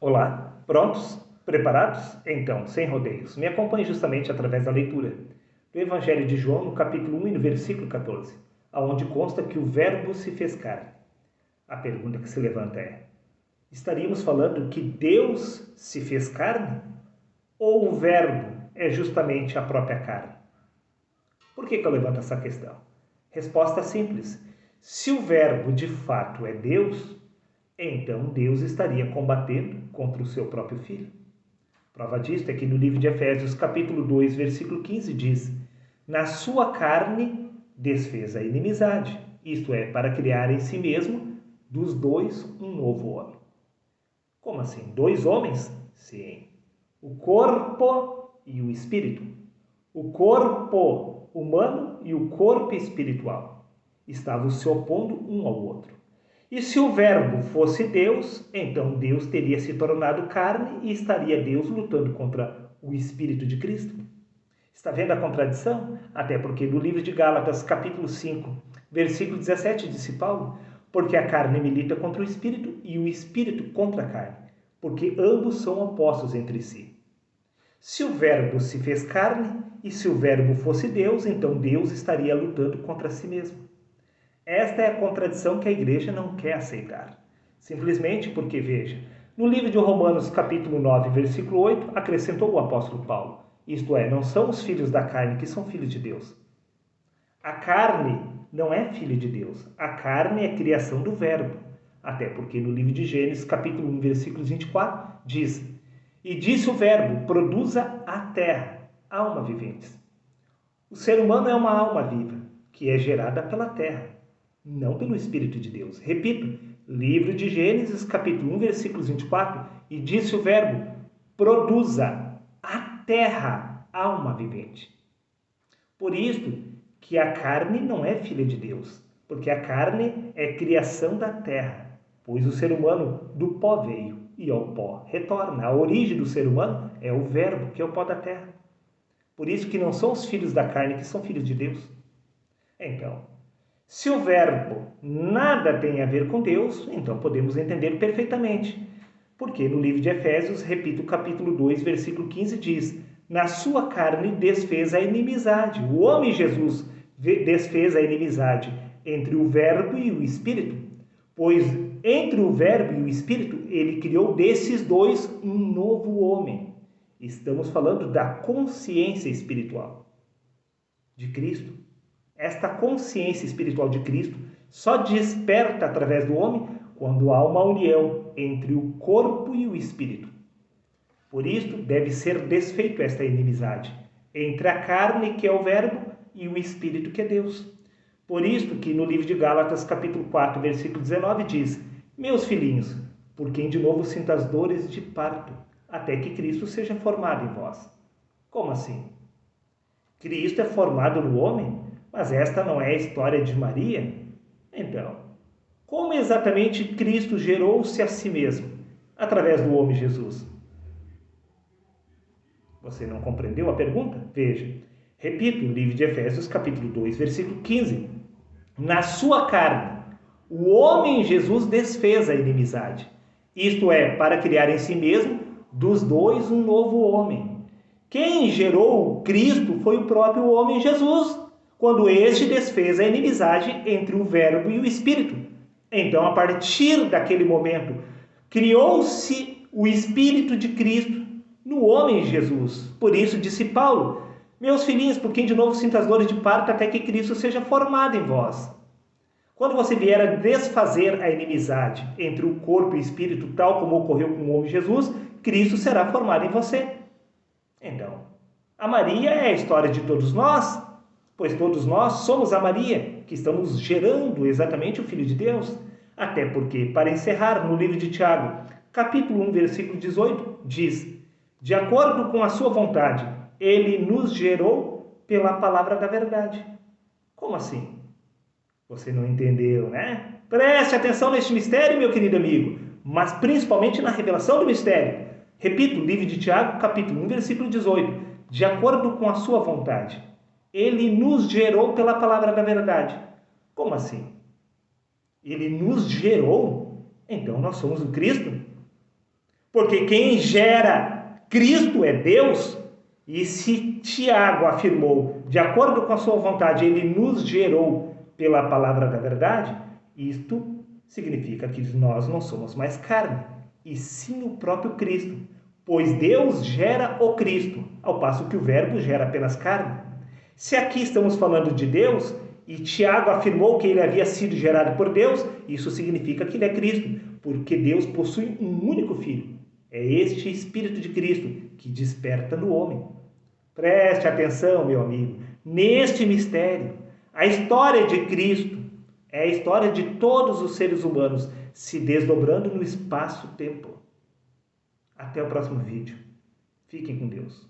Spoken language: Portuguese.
Olá, prontos? Preparados? Então, sem rodeios, me acompanhe justamente através da leitura do Evangelho de João, no capítulo 1 e no versículo 14, aonde consta que o Verbo se fez carne. A pergunta que se levanta é: estaríamos falando que Deus se fez carne? Ou o Verbo é justamente a própria carne? Por que eu levanto essa questão? Resposta simples: se o Verbo de fato é Deus, então Deus estaria combatendo contra o seu próprio Filho. Prova disto é que no livro de Efésios, capítulo 2, versículo 15, diz: na sua carne desfez a inimizade, isto é, para criar em si mesmo dos dois um novo homem. Como assim? Dois homens? Sim. O corpo e o espírito. O corpo humano e o corpo espiritual estavam se opondo um ao outro. E se o Verbo fosse Deus, então Deus teria se tornado carne e estaria Deus lutando contra o Espírito de Cristo. Está vendo a contradição? Até porque no livro de Gálatas, capítulo 5, versículo 17, disse Paulo: porque a carne milita contra o Espírito e o Espírito contra a carne, porque ambos são opostos entre si. Se o Verbo se fez carne e se o Verbo fosse Deus, então Deus estaria lutando contra si mesmo. Esta é a contradição que a igreja não quer aceitar. Simplesmente porque, veja, no livro de Romanos, capítulo 9, versículo 8, acrescentou o apóstolo Paulo: isto é, não são os filhos da carne que são filhos de Deus. A carne não é filho de Deus. A carne é criação do Verbo. Até porque no livro de Gênesis, capítulo 1, versículo 24, diz: e disse o Verbo, produza a terra, alma viventes. O ser humano é uma alma viva, que é gerada pela terra, não pelo Espírito de Deus. Repito, livro de Gênesis, capítulo 1, versículos 24, e disse o Verbo, produza a terra, alma vivente. Por isso que a carne não é filha de Deus, porque a carne é criação da terra, pois o ser humano do pó veio e ao pó retorna. A origem do ser humano é o Verbo, que é o pó da terra. Por isso que não são os filhos da carne que são filhos de Deus. Então, se o Verbo nada tem a ver com Deus, então podemos entender perfeitamente. Porque no livro de Efésios, repito, capítulo 2, versículo 15, diz: na sua carne desfez a inimizade. O homem Jesus desfez a inimizade entre o Verbo e o Espírito, pois entre o Verbo e o Espírito, ele criou desses dois um novo homem. Estamos falando da consciência espiritual de Cristo. Esta consciência espiritual de Cristo só desperta através do homem quando há uma união entre o corpo e o espírito. Por isso, deve ser desfeita esta inimizade entre a carne, que é o Verbo, e o espírito, que é Deus. Por isso que no livro de Gálatas, capítulo 4, versículo 19, diz: meus filhinhos, por quem de novo sinta as dores de parto, até que Cristo seja formado em vós. Como assim? Cristo é formado no homem? Mas esta não é a história de Maria? Então, como exatamente Cristo gerou-se a si mesmo, através do homem Jesus? Você não compreendeu a pergunta? Veja, repito, o livro de Efésios, capítulo 2, versículo 15. Na sua carne, o homem Jesus desfez a inimizade, isto é, para criar em si mesmo dos dois um novo homem. Quem gerou Cristo foi o próprio homem Jesus, quando este desfez a inimizade entre o Verbo e o Espírito. Então, a partir daquele momento, criou-se o Espírito de Cristo no homem Jesus. Por isso, disse Paulo: meus filhinhos, por quem de novo sinta as dores de parto, até que Cristo seja formado em vós. Quando você vier a desfazer a inimizade entre o corpo e o Espírito, tal como ocorreu com o homem Jesus, Cristo será formado em você. Então, a Maria é a história de todos nós, pois todos nós somos a Maria, que estamos gerando exatamente o Filho de Deus. Até porque, para encerrar, no livro de Tiago, capítulo 1, versículo 18, diz: de acordo com a sua vontade, ele nos gerou pela palavra da verdade. Como assim? Você não entendeu, né? Preste atenção neste mistério, meu querido amigo, mas principalmente na revelação do mistério. Repito, livro de Tiago, capítulo 1, versículo 18. De acordo com a sua vontade, ele nos gerou pela palavra da verdade. Como assim? Ele nos gerou? Então nós somos o Cristo? Porque quem gera Cristo é Deus. E se Tiago afirmou, de acordo com a sua vontade, ele nos gerou pela palavra da verdade, isto significa que nós não somos mais carne, e sim o próprio Cristo, pois Deus gera o Cristo, ao passo que o Verbo gera apenas carne. Se aqui estamos falando de Deus, e Tiago afirmou que ele havia sido gerado por Deus, isso significa que ele é Cristo, porque Deus possui um único Filho. É este Espírito de Cristo que desperta no homem. Preste atenção, meu amigo, neste mistério. A história de Cristo é a história de todos os seres humanos se desdobrando no espaço-tempo. Até o próximo vídeo. Fiquem com Deus.